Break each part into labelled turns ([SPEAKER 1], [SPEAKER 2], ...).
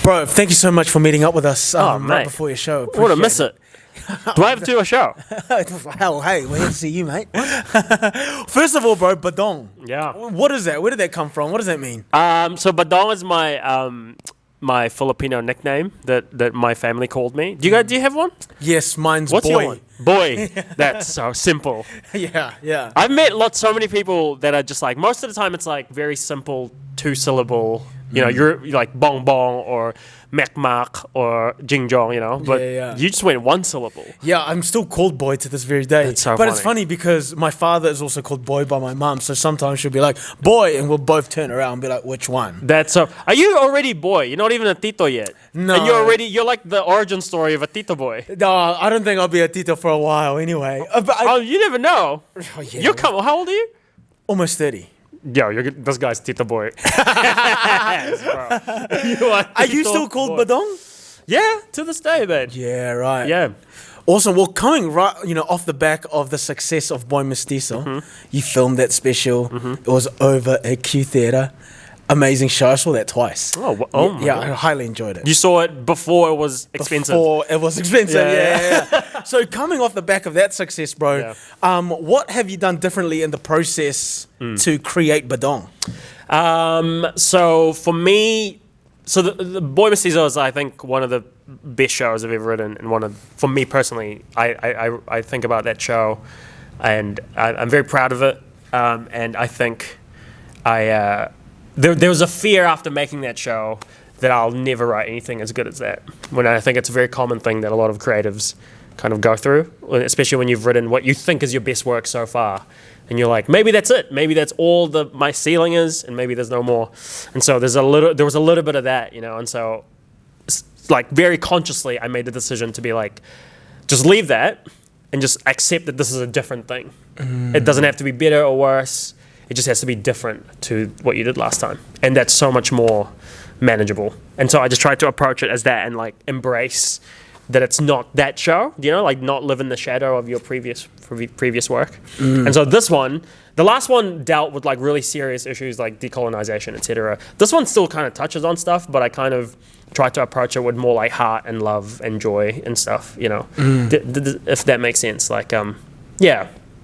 [SPEAKER 1] Bro, thank you so much for meeting up with us right
[SPEAKER 2] mate.
[SPEAKER 1] before your show.
[SPEAKER 2] I want to miss it. Do I have to do a show?
[SPEAKER 1] Hell, hey, we're here to see you, mate. First of all, bro, Badong.
[SPEAKER 2] Yeah.
[SPEAKER 1] What is that? Where did that come from? What does that mean?
[SPEAKER 2] So Badong is my Filipino nickname that my family called me. Do you have one?
[SPEAKER 1] Yes, mine's
[SPEAKER 2] What's
[SPEAKER 1] Boy.
[SPEAKER 2] your one? Boy. That's so simple.
[SPEAKER 1] Yeah.
[SPEAKER 2] I've met so many people that are just like, most of the time it's like very simple 2-syllable. You know, you're like bong bong or mek mak or jing jong, you know, but you just went 1 syllable.
[SPEAKER 1] Yeah, I'm still called Boy to this very day.
[SPEAKER 2] That's so
[SPEAKER 1] But it's funny because my father is also called Boy by my mum, so sometimes she'll be like, Boy, and we'll both turn around and be like, which one?
[SPEAKER 2] That's so. Are you already boy? You're not even a tito yet.
[SPEAKER 1] No.
[SPEAKER 2] And you're like the origin story of a tito boy.
[SPEAKER 1] No, I don't think I'll be a tito for a while anyway.
[SPEAKER 2] You never know.
[SPEAKER 1] Oh, yeah.
[SPEAKER 2] You're how old are you?
[SPEAKER 1] Almost 30.
[SPEAKER 2] Yo, this guy's tito boy.
[SPEAKER 1] Are you still called Badong?
[SPEAKER 2] Yeah, to this day, man.
[SPEAKER 1] Yeah, right.
[SPEAKER 2] Yeah.
[SPEAKER 1] Awesome. Well, coming right, off the back of the success of Boy Mestizo, you filmed that special. It was over at Q Theatre. Amazing show. I saw that twice.
[SPEAKER 2] Oh my
[SPEAKER 1] yeah,
[SPEAKER 2] God.
[SPEAKER 1] I highly enjoyed it.
[SPEAKER 2] You saw it before it was expensive.
[SPEAKER 1] Before it was expensive, yeah. So coming off the back of that success, bro, what have you done differently in the process to create Badong?
[SPEAKER 2] So for me, the Boy Mestizo is, I think, one of the best shows I've ever written, and for me personally, I think about that show, and I'm very proud of it, and I think there was a fear after making that show that I'll never write anything as good as that. When I think it's a very common thing that a lot of creatives kind of go through, especially when you've written what you think is your best work so far. And you're like, maybe that's it. Maybe that's all my ceiling is, and maybe there's no more. And so there was a little bit of that, And so, like, very consciously, I made the decision to be like, just leave that and just accept that this is a different thing. It doesn't have to be better or worse. It just has to be different to what you did last time. And that's so much more manageable. And so I just tried to approach it as that and like embrace that it's not that show, like not live in the shadow of your previous work. And so this one, the last one dealt with like really serious issues like decolonization, etc. This one still kind of touches on stuff, but I kind of tried to approach it with more like heart and love and joy and stuff, if that makes sense. Like,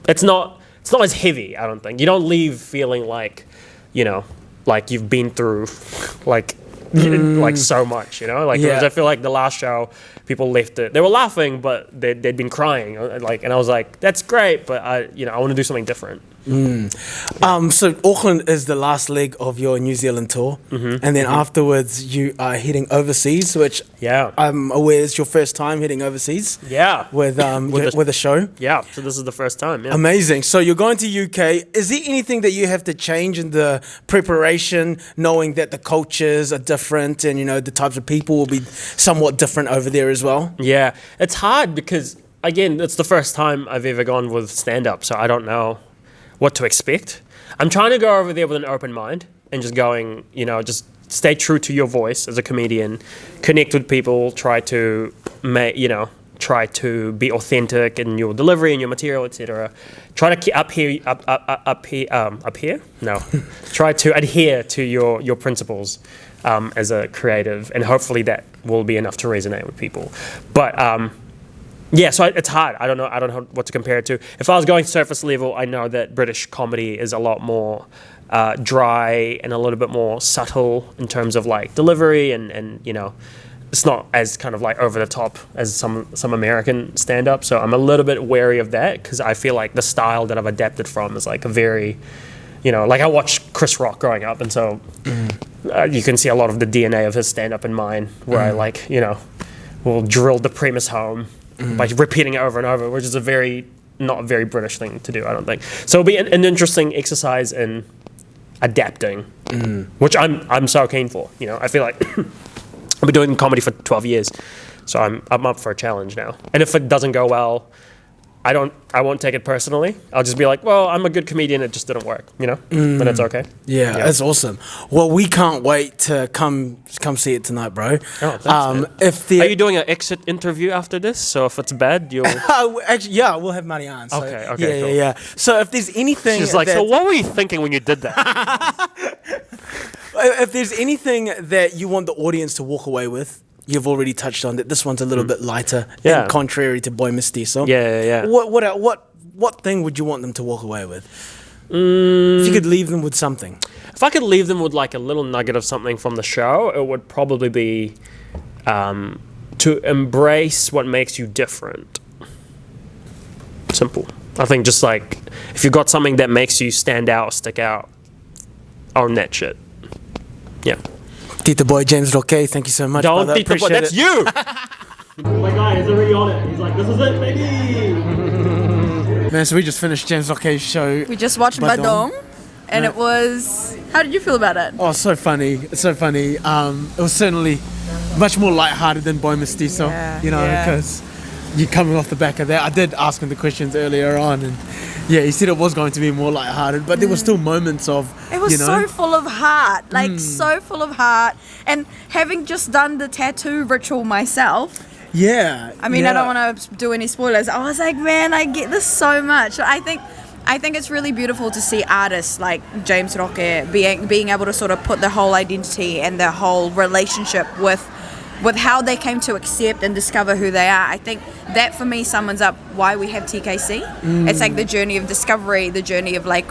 [SPEAKER 2] it's not as heavy, I don't think. You don't leave feeling like, like you've been through like so much, I feel like the last show, people left it. They were laughing, but they'd been crying. And I was like, that's great, but I want to do something different.
[SPEAKER 1] So Auckland is the last leg of your New Zealand tour, and then afterwards you are heading overseas, which I'm aware is your first time heading overseas.
[SPEAKER 2] Yeah,
[SPEAKER 1] with a show.
[SPEAKER 2] Yeah, so this is the first time. Yeah.
[SPEAKER 1] Amazing. So you're going to UK. Is there anything that you have to change in the preparation, knowing that the cultures are different and the types of people will be somewhat different over there as well? Yeah,
[SPEAKER 2] it's hard because again, it's the first time I've ever gone with stand-up, so I don't know what to expect. I'm trying to go over there with an open mind and just going, just stay true to your voice as a comedian, connect with people, try to be authentic in your delivery and your material, etc. Try to try to adhere to your principles as a creative, and hopefully that will be enough to resonate with people. But so it's hard. I don't know what to compare it to. If I was going surface level, I know that British comedy is a lot more dry and a little bit more subtle in terms of like delivery, and it's not as kind of like over the top as some American stand-up. So I'm a little bit wary of that because I feel like the style that I've adapted from is like a very, like I watched Chris Rock growing up, and so you can see a lot of the DNA of his stand-up in mine, where I like, will drill the premise home by repeating it over and over, which is not a very British thing to do, I don't think. So it'll be an interesting exercise in adapting, which I'm so keen for. I feel like I've been doing comedy for 12 years, so I'm up for a challenge now. And if it doesn't go well, I won't take it personally. I'll just be like, well, I'm a good comedian, it just didn't work, But it's okay.
[SPEAKER 1] Yeah, that's awesome. Well, we can't wait to come see it tonight, bro.
[SPEAKER 2] Oh, thanks, man. Are you doing an exit interview after this? So if it's bad, you'll...
[SPEAKER 1] Actually, yeah, we'll have Marianne. So
[SPEAKER 2] Okay.
[SPEAKER 1] Yeah. So if there's anything...
[SPEAKER 2] She's like, so what were you thinking when you did that?
[SPEAKER 1] If there's anything that you want the audience to walk away with, you've already touched on that. This one's a little bit lighter,
[SPEAKER 2] Yeah.
[SPEAKER 1] and contrary to Boy Mestizo.
[SPEAKER 2] Yeah.
[SPEAKER 1] What thing would you want them to walk away with? If you could leave them with something.
[SPEAKER 2] If I could leave them with like a little nugget of something from the show, it would probably be to embrace what makes you different. Simple. I think just like if you've got something that makes you stand out or stick out, own that shit. Yeah.
[SPEAKER 1] Tita Boy, James Roque, thank you so much.
[SPEAKER 2] Don't
[SPEAKER 1] brother.
[SPEAKER 2] think the boy,
[SPEAKER 1] Appreciate
[SPEAKER 2] that's
[SPEAKER 1] it.
[SPEAKER 2] you!
[SPEAKER 3] My guy is already on it. He's like, this is it, baby.
[SPEAKER 1] Man, so we just finished James Roque's show.
[SPEAKER 4] We just watched
[SPEAKER 1] Badong.
[SPEAKER 4] Badong, and it was. How did you feel about it?
[SPEAKER 1] Oh, so funny. It's so funny. It was certainly much more lighthearted than Boy Mestizo,
[SPEAKER 4] Yeah,
[SPEAKER 1] you know,
[SPEAKER 4] yeah.
[SPEAKER 1] because you're coming off the back of that. I did ask him the questions earlier on, and yeah, he said it was going to be more lighthearted, but there were still moments of,
[SPEAKER 4] It was
[SPEAKER 1] you know,
[SPEAKER 4] so full of heart, like so full of heart. And having just done the tattoo ritual myself,
[SPEAKER 1] yeah.
[SPEAKER 4] I mean,
[SPEAKER 1] yeah.
[SPEAKER 4] I don't want to do any spoilers. I was like, man, I get this so much. I think it's really beautiful to see artists like James Roque being able to sort of put their whole identity and their whole relationship with how they came to accept and discover who they are. I think that for me sums up why we have TKC. It's like the journey of discovery, the journey of like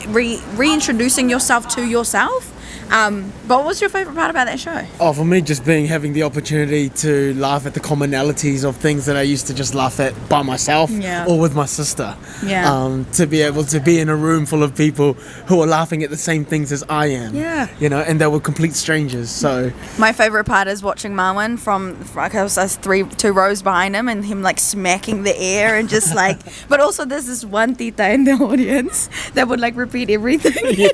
[SPEAKER 4] reintroducing yourself to yourself. But what was your favorite part about that show?
[SPEAKER 1] Oh, for me, just having the opportunity to laugh at the commonalities of things that I used to just laugh at by myself
[SPEAKER 4] Yeah.
[SPEAKER 1] or with my sister.
[SPEAKER 4] Yeah.
[SPEAKER 1] To be able to be in a room full of people who are laughing at the same things as I am.
[SPEAKER 4] Yeah.
[SPEAKER 1] You know, and they were complete strangers. So
[SPEAKER 4] My favorite part is watching Marwan from I was 2 rows behind him and him like smacking the air and just like. But also there's this one tita in the audience that would like repeat everything.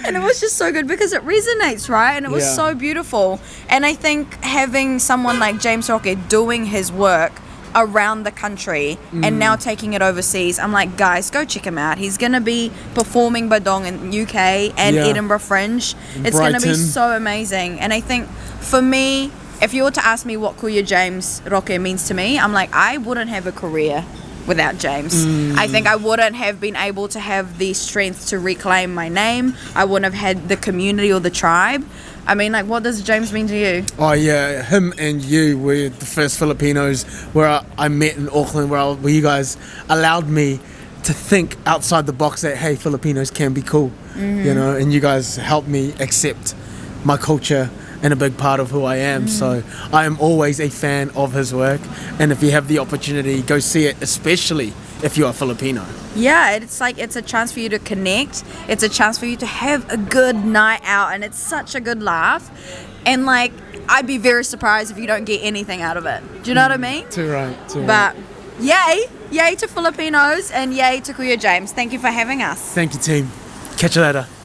[SPEAKER 4] And it was just so good because it resonates, right? And it was
[SPEAKER 1] Yeah.
[SPEAKER 4] so beautiful. And I think having someone like James Roque doing his work around the country and now taking it overseas, I'm like, guys, go check him out. He's gonna be performing Badong in UK and
[SPEAKER 1] Yeah.
[SPEAKER 4] Edinburgh Fringe. It's gonna be
[SPEAKER 1] Brighton.
[SPEAKER 4] so amazing. And I think for me, if you were to ask me what Kuya James Roque means to me, I'm like, I wouldn't have a career without James. I think I wouldn't have been able to have the strength to reclaim my name. I wouldn't have had the community or the tribe. I mean, like, what does James mean to you?
[SPEAKER 1] oh yeah, him and you were the first Filipinos where I met in Auckland, where you guys allowed me to think outside the box that hey, Filipinos can be cool, you know, and you guys helped me accept my culture and a big part of who I am. So I am always a fan of his work, and if you have the opportunity, go see it, especially if you are Filipino.
[SPEAKER 4] Yeah, it's like it's a chance for you to connect. It's a chance for you to have a good night out, and it's such a good laugh. And like, I'd be very surprised if you don't get anything out of it. Do you know what I mean?
[SPEAKER 1] Too right.
[SPEAKER 4] But yay to Filipinos and yay to Kuya James. Thank you for having us.
[SPEAKER 1] Thank you, team. Catch you later.